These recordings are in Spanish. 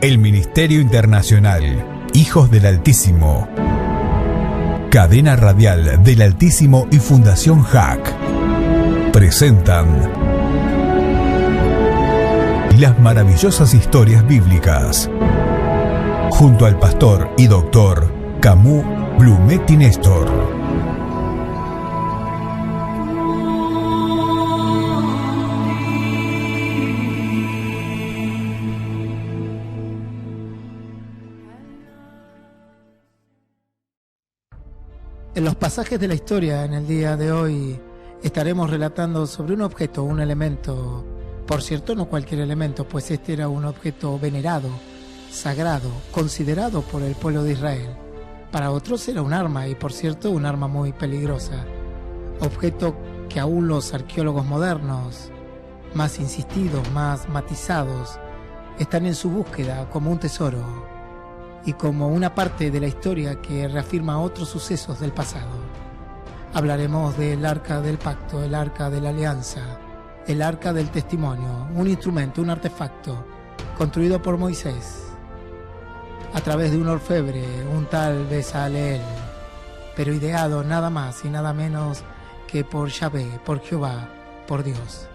El Ministerio Internacional Hijos del Altísimo, Cadena Radial del Altísimo y Fundación JAC presentan las maravillosas historias bíblicas junto al pastor y doctor Camus Blumetti Néstor. En los pasajes de la historia, en el día de hoy, estaremos relatando sobre un objeto, un elemento. Por cierto, no cualquier elemento, pues este era un objeto venerado, sagrado, considerado por el pueblo de Israel. Para otros era un arma, y por cierto, un arma muy peligrosa. Objeto que aún los arqueólogos modernos, más insistidos, más matizados, están en su búsqueda como un tesoro y como una parte de la historia que reafirma otros sucesos del pasado. Hablaremos del Arca del Pacto, el Arca de la Alianza, el Arca del Testimonio, un instrumento, un artefacto construido por Moisés a través de un orfebre, un tal Bezaleel, pero ideado nada más y nada menos que por Yahvé, por Jehová, por Dios.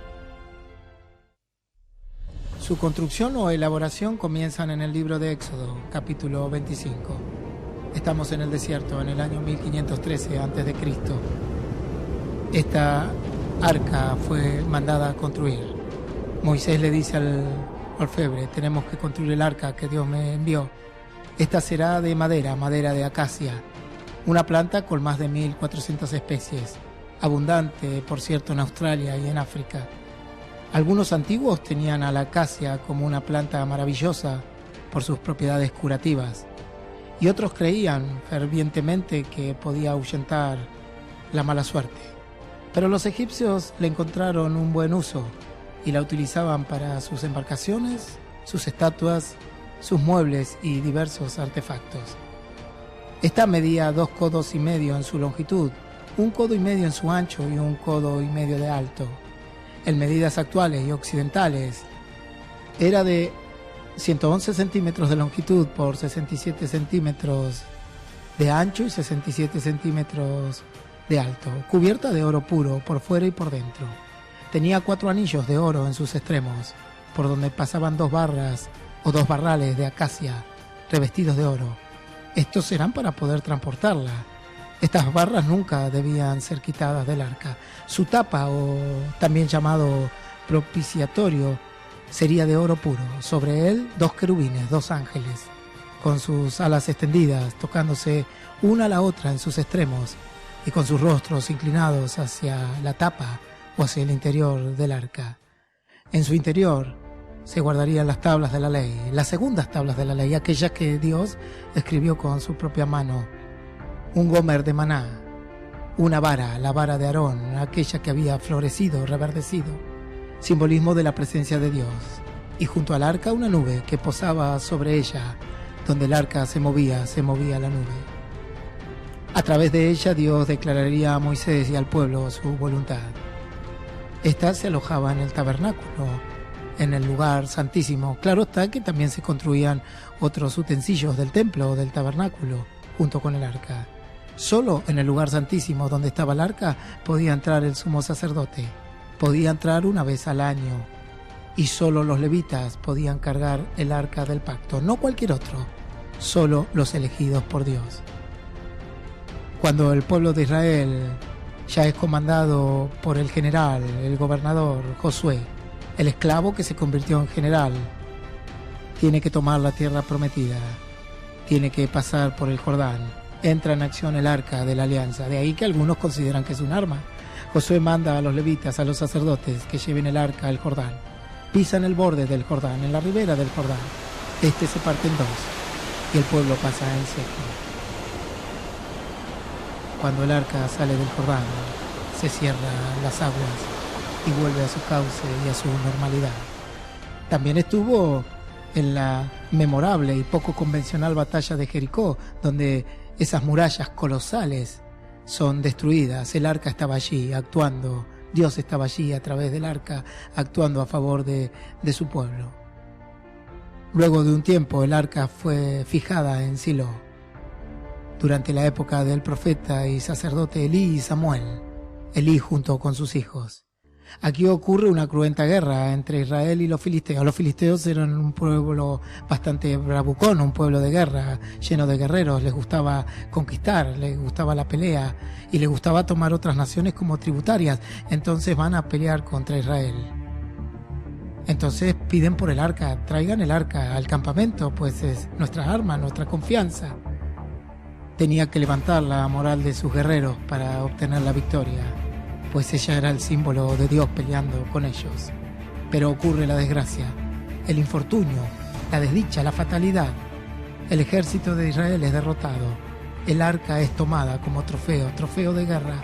Su construcción o elaboración comienzan en el libro de Éxodo, capítulo 25. Estamos en el desierto, en el año 1513 a.C. Esta arca fue mandada a construir. Moisés le dice al orfebre: tenemos que construir el arca que Dios me envió. Esta será de madera de acacia, una planta con más de 1.400 especies, abundante, por cierto, en Australia y en África. Algunos antiguos tenían a la acacia como una planta maravillosa por sus propiedades curativas, y otros creían fervientemente que podía ahuyentar la mala suerte. Pero los egipcios le encontraron un buen uso y la utilizaban para sus embarcaciones, sus estatuas, sus muebles y diversos artefactos. Esta medía 2,5 codos en su longitud, 1,5 codos en su ancho y 1,5 codos de alto. En medidas actuales y occidentales, era de 111 centímetros de longitud por 67 centímetros de ancho y 67 centímetros de alto, cubierta de oro puro por fuera y por dentro. Tenía 4 anillos de oro en sus extremos, por donde pasaban 2 barras o 2 barrales de acacia revestidos de oro. Estos eran para poder transportarla. Estas barras nunca debían ser quitadas del arca. Su tapa, o también llamado propiciatorio, sería de oro puro. Sobre él 2 querubines, 2 ángeles, con sus alas extendidas, tocándose una a la otra en sus extremos y con sus rostros inclinados hacia la tapa o hacia el interior del arca. En su interior se guardarían las tablas de la ley, las segundas tablas de la ley, aquellas que Dios escribió con su propia mano. Un gomer de maná, una vara, la vara de Aarón, aquella que había florecido, reverdecido, simbolismo de la presencia de Dios, y junto al arca una nube que posaba sobre ella. Donde el arca se movía la nube. A través de ella Dios declararía a Moisés y al pueblo su voluntad. Esta se alojaba en el tabernáculo, en el lugar santísimo. Claro está que también se construían otros utensilios del templo o del tabernáculo junto con el arca. Solo en el lugar santísimo donde estaba el arca podía entrar el sumo sacerdote. Podía entrar una vez al año, y solo los levitas podían cargar el arca del pacto, no cualquier otro, solo los elegidos por Dios. Cuando el pueblo de Israel ya es comandado por el general, el gobernador Josué, el esclavo que se convirtió en general, tiene que tomar la tierra prometida, tiene que pasar por el Jordán. Entra en acción el arca de la alianza, de ahí que algunos consideran que es un arma. Josué manda a los levitas, a los sacerdotes, que lleven el arca al Jordán. Pisan el borde del Jordán, en la ribera del Jordán. Este se parte en 2 y el pueblo pasa en seco. Cuando el arca sale del Jordán, se cierran las aguas y vuelve a su cauce y a su normalidad. También estuvo en la memorable y poco convencional batalla de Jericó, donde esas murallas colosales son destruidas. El arca estaba allí actuando, Dios estaba allí a través del arca actuando a favor de su pueblo. Luego de un tiempo el arca fue fijada en Silo, durante la época del profeta y sacerdote Elí y Samuel, Elí junto con sus hijos. Aquí ocurre una cruenta guerra entre Israel y los filisteos. Los filisteos eran un pueblo bastante bravucón, un pueblo de guerra, lleno de guerreros. Les gustaba conquistar, les gustaba la pelea y les gustaba tomar otras naciones como tributarias. Entonces van a pelear contra Israel. Entonces piden por el arca, traigan el arca al campamento, pues es nuestra arma, nuestra confianza. Tenía que levantar la moral de sus guerreros para obtener la victoria, pues ella era el símbolo de Dios peleando con ellos. Pero ocurre la desgracia, el infortunio, la desdicha, la fatalidad. El ejército de Israel es derrotado. El arca es tomada como trofeo de guerra,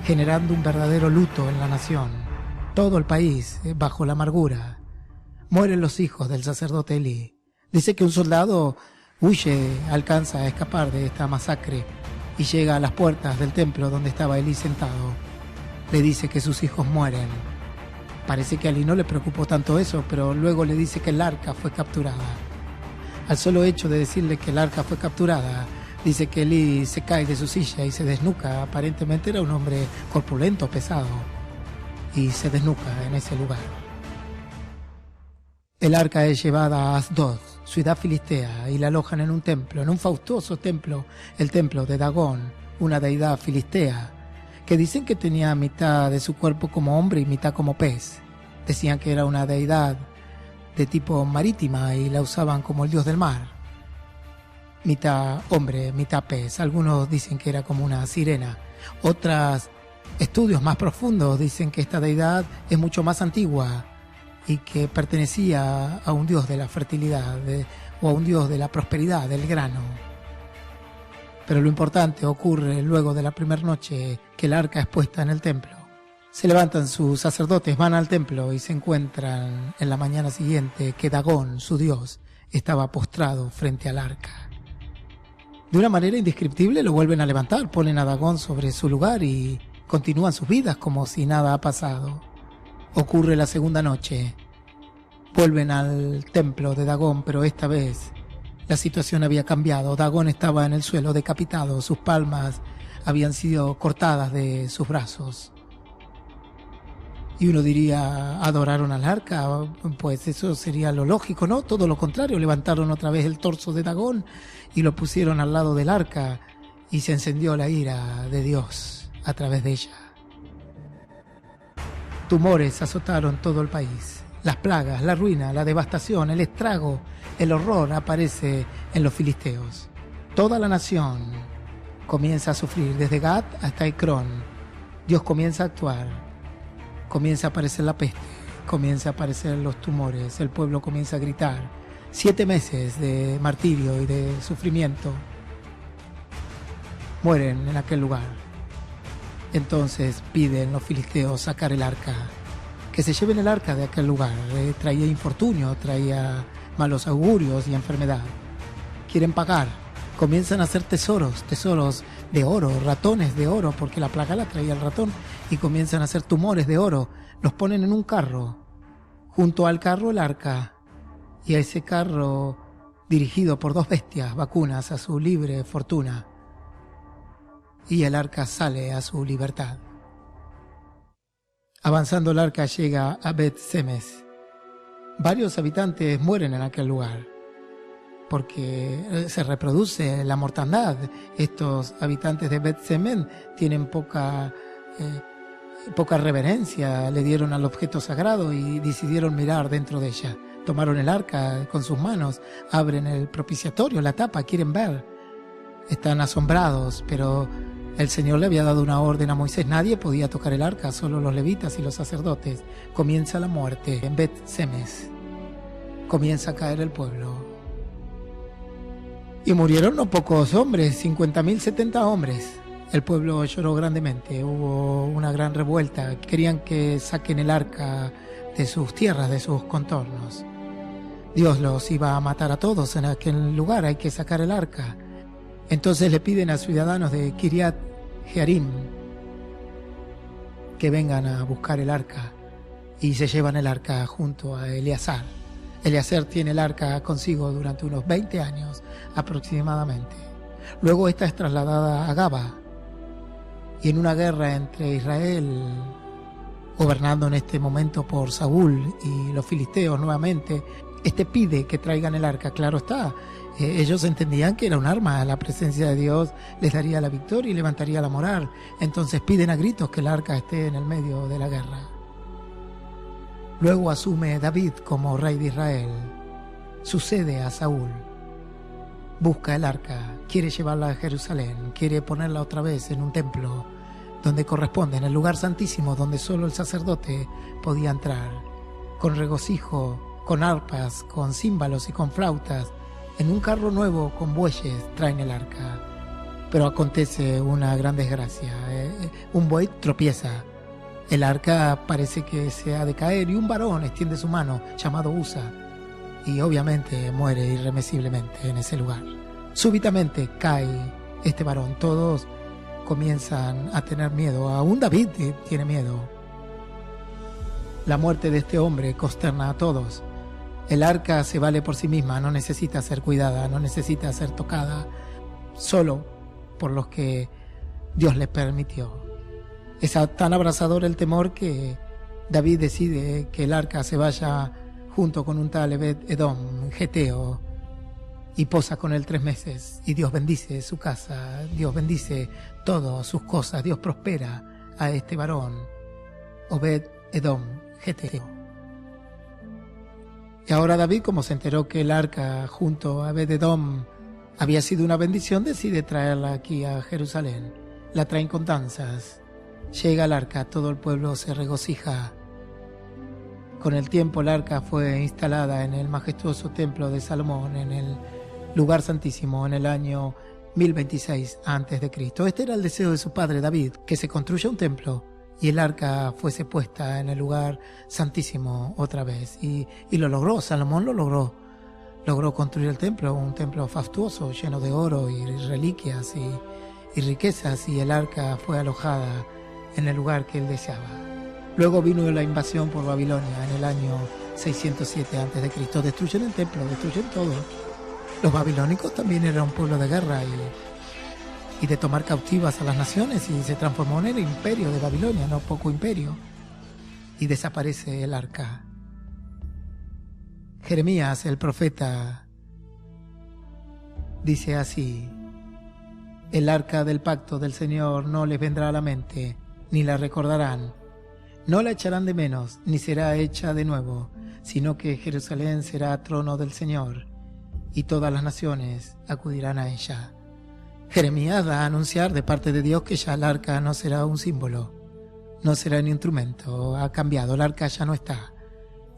generando un verdadero luto en la nación. Todo el país bajo la amargura. Mueren los hijos del sacerdote Elí. Dice que un soldado huye, alcanza a escapar de esta masacre y llega a las puertas del templo donde estaba Elí sentado. Le dice que sus hijos mueren. Parece que a Elí no le preocupó tanto eso, pero luego le dice que el arca fue capturada. Al solo hecho de decirle que el arca fue capturada, dice que Elí se cae de su silla y se desnuca. Aparentemente era un hombre corpulento, pesado, y se desnuca en ese lugar. El arca es llevada a Asdod, ciudad filistea, y la alojan en un templo, en un fastuoso templo, el templo de Dagón, una deidad filistea, que dicen que tenía mitad de su cuerpo como hombre y mitad como pez. Decían que era una deidad de tipo marítima y la usaban como el dios del mar. Mitad hombre, mitad pez. Algunos dicen que era como una sirena. Otros estudios más profundos dicen que esta deidad es mucho más antigua y que pertenecía a un dios de la fertilidad o a un dios de la prosperidad, del grano. Pero lo importante ocurre luego de la primera noche que el arca es puesta en el templo. Se levantan sus sacerdotes, van al templo y se encuentran en la mañana siguiente que Dagón, su dios, estaba postrado frente al arca. De una manera indescriptible lo vuelven a levantar, ponen a Dagón sobre su lugar y continúan sus vidas como si nada ha pasado. Ocurre la segunda noche. Vuelven al templo de Dagón, pero esta vez la situación había cambiado. Dagón estaba en el suelo decapitado, sus palmas habían sido cortadas de sus brazos. Y uno diría, ¿adoraron al arca? Pues eso sería lo lógico, ¿no? Todo lo contrario, levantaron otra vez el torso de Dagón y lo pusieron al lado del arca y se encendió la ira de Dios a través de ella. Tumores azotaron todo el país. Las plagas, la ruina, la devastación, el estrago, el horror aparece en los filisteos. Toda la nación comienza a sufrir, desde Gat hasta Ecrón. Dios comienza a actuar, comienza a aparecer la peste, comienza a aparecer los tumores, el pueblo comienza a gritar. 7 meses de martirio y de sufrimiento. Mueren en aquel lugar. Entonces piden los filisteos sacar el arca, que se lleven el arca de aquel lugar. Traía infortunio, traía malos augurios y enfermedad. Quieren pagar, comienzan a hacer tesoros de oro, ratones de oro, porque la plaga la traía el ratón, y comienzan a hacer tumores de oro. Los ponen en un carro, junto al carro el arca, y a ese carro dirigido por 2 bestias vacunas a su libre fortuna, y el arca sale a su libertad. Avanzando el arca llega a Bet-Semes. Varios habitantes mueren en aquel lugar porque se reproduce la mortandad. Estos habitantes de Bet-Semes tienen poca reverencia, le dieron al objeto sagrado y decidieron mirar dentro de ella. Tomaron el arca con sus manos, abren el propiciatorio, la tapa, quieren ver. Están asombrados, pero el Señor le había dado una orden a Moisés. Nadie podía tocar el arca, solo los levitas y los sacerdotes. Comienza la muerte en Bet-Semes. Comienza a caer el pueblo. Y murieron no pocos hombres, 50.000, 70 hombres. El pueblo lloró grandemente. Hubo una gran revuelta. Querían que saquen el arca de sus tierras, de sus contornos. Dios los iba a matar a todos en aquel lugar. Hay que sacar el arca. Entonces le piden a ciudadanos de Kiriat Jearim que vengan a buscar el arca, y se llevan el arca junto a Eleazar. Eliezer tiene el arca consigo durante unos 20 años aproximadamente. Luego esta es trasladada a Gaba, y en una guerra entre Israel, gobernando en este momento por Saúl, y los filisteos nuevamente, pide que traigan el arca. Claro está, ellos entendían que era un arma, la presencia de Dios les daría la victoria y levantaría la moral. Entonces piden a gritos que el arca esté en el medio de la guerra. Luego asume David como rey de Israel, sucede a Saúl, busca el arca, quiere llevarla a Jerusalén, quiere ponerla otra vez en un templo donde corresponde, en el lugar santísimo donde solo el sacerdote podía entrar, con regocijo, con arpas, con címbalos y con flautas, en un carro nuevo con bueyes traen el arca. Pero acontece una gran desgracia, un buey tropieza. El arca parece que se ha de caer y un varón extiende su mano, llamado Usa, y obviamente muere irremisiblemente en ese lugar. Súbitamente cae este varón, todos comienzan a tener miedo, aún David tiene miedo. La muerte de este hombre consterna a todos. El arca se vale por sí misma, no necesita ser cuidada, no necesita ser tocada, solo por los que Dios le permitió. Es tan abrazador el temor que David decide que el arca se vaya junto con un tal Obed-Edom, geteo, y posa con él 3 meses. Y Dios bendice su casa, Dios bendice todas sus cosas, Dios prospera a este varón, Obed-Edom, geteo. Y ahora David, como se enteró que el arca junto a Obed-Edom había sido una bendición, decide traerla aquí a Jerusalén. La traen con danzas. Llega el arca, todo el pueblo se regocija. Con el tiempo el arca fue instalada en el majestuoso templo de Salomón, en el lugar santísimo, en el año 1026 a.C. Este era el deseo de su padre David, que se construya un templo y el arca fuese puesta en el lugar santísimo otra vez. Y lo logró, Salomón lo logró. Logró construir el templo, un templo fastuoso, lleno de oro y reliquias y riquezas, y el arca fue alojada en el lugar que él deseaba. Luego vino la invasión por Babilonia en el año 607 a.C. Destruyeron el templo, destruyeron todo. Los babilónicos también eran un pueblo de guerra y de tomar cautivas a las naciones, y se transformó en el imperio de Babilonia, no poco imperio, y desaparece el arca. Jeremías, el profeta, dice así: el arca del pacto del Señor no les vendrá a la mente, ni la recordarán, no la echarán de menos, ni será hecha de nuevo, sino que Jerusalén será trono del Señor, y todas las naciones acudirán a ella. Jeremías da a anunciar de parte de Dios que ya el arca no será un símbolo, no será un instrumento, ha cambiado, el arca ya no está,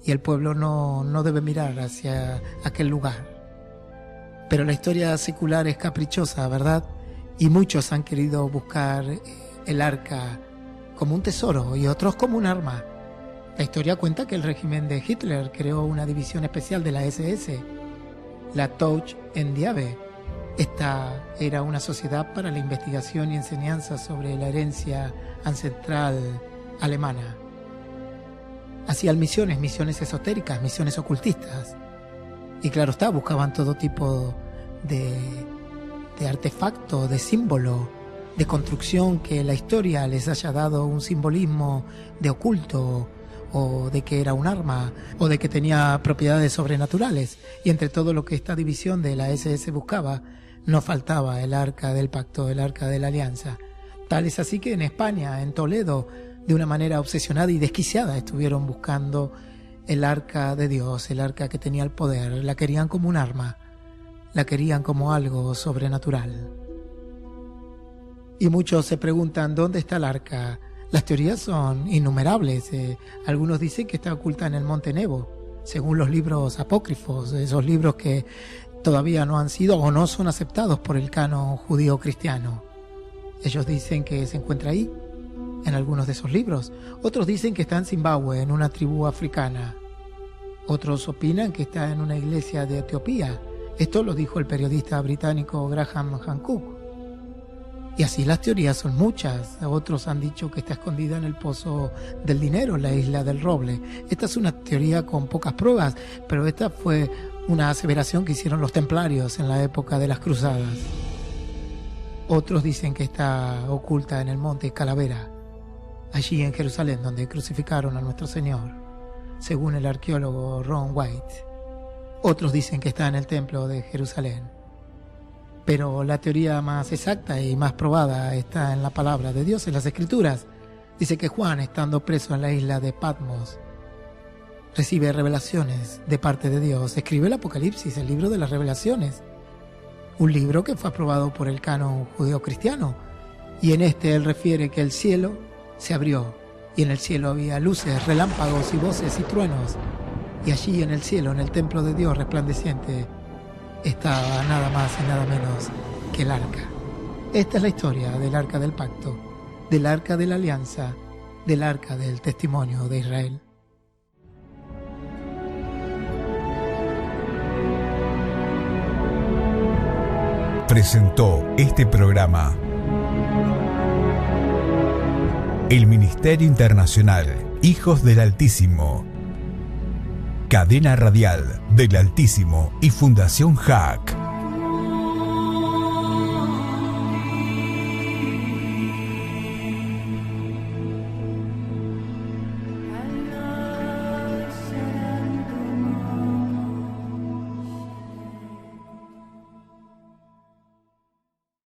y el pueblo no debe mirar hacia aquel lugar. Pero la historia secular es caprichosa, ¿verdad? Y muchos han querido buscar el arca como un tesoro y otros como un arma. La historia cuenta que el régimen de Hitler creó una división especial de la SS, la Touch en Diabe. Esta era una sociedad para la investigación y enseñanza sobre la herencia ancestral alemana. Hacían misiones esotéricas, misiones ocultistas. Y claro está, buscaban todo tipo de artefacto, de símbolo, de construcción que la historia les haya dado un simbolismo de oculto, o de que era un arma, o de que tenía propiedades sobrenaturales. Y entre todo lo que esta división de la SS buscaba, no faltaba el arca del pacto, el arca de la alianza. Tal es así que en España, en Toledo, de una manera obsesionada y desquiciada, estuvieron buscando el arca de Dios, el arca que tenía el poder. La querían como un arma, la querían como algo sobrenatural. Y muchos se preguntan, ¿dónde está el arca? Las teorías son innumerables. Algunos dicen que está oculta en el Monte Nebo, según los libros apócrifos, esos libros que todavía no han sido o no son aceptados por el canon judío-cristiano. Ellos dicen que se encuentra ahí, en algunos de esos libros. Otros dicen que está en Zimbabue, en una tribu africana. Otros opinan que está en una iglesia de Etiopía. Esto lo dijo el periodista británico Graham Hancock. Y así las teorías son muchas. Otros han dicho que está escondida en el Pozo del Dinero, la Isla del Roble. Esta es una teoría con pocas pruebas, pero esta fue una aseveración que hicieron los templarios en la época de las cruzadas. Otros dicen que está oculta en el monte Calavera, allí en Jerusalén, donde crucificaron a nuestro Señor, según el arqueólogo Ron White. Otros dicen que está en el templo de Jerusalén. Pero la teoría más exacta y más probada está en la palabra de Dios, en las Escrituras. Dice que Juan, estando preso en la isla de Patmos, recibe revelaciones de parte de Dios. Escribe el Apocalipsis, el libro de las revelaciones, un libro que fue aprobado por el canon judeo-cristiano. Y en este él refiere que el cielo se abrió, y en el cielo había luces, relámpagos y voces y truenos. Y allí en el cielo, en el templo de Dios resplandeciente, estaba nada más y nada menos que el arca. Esta es la historia del arca del pacto, del arca de la alianza, del arca del testimonio de Israel. Presentó este programa el Ministerio Internacional Hijos del Altísimo, Cadena Radial del Altísimo y Fundación HAC.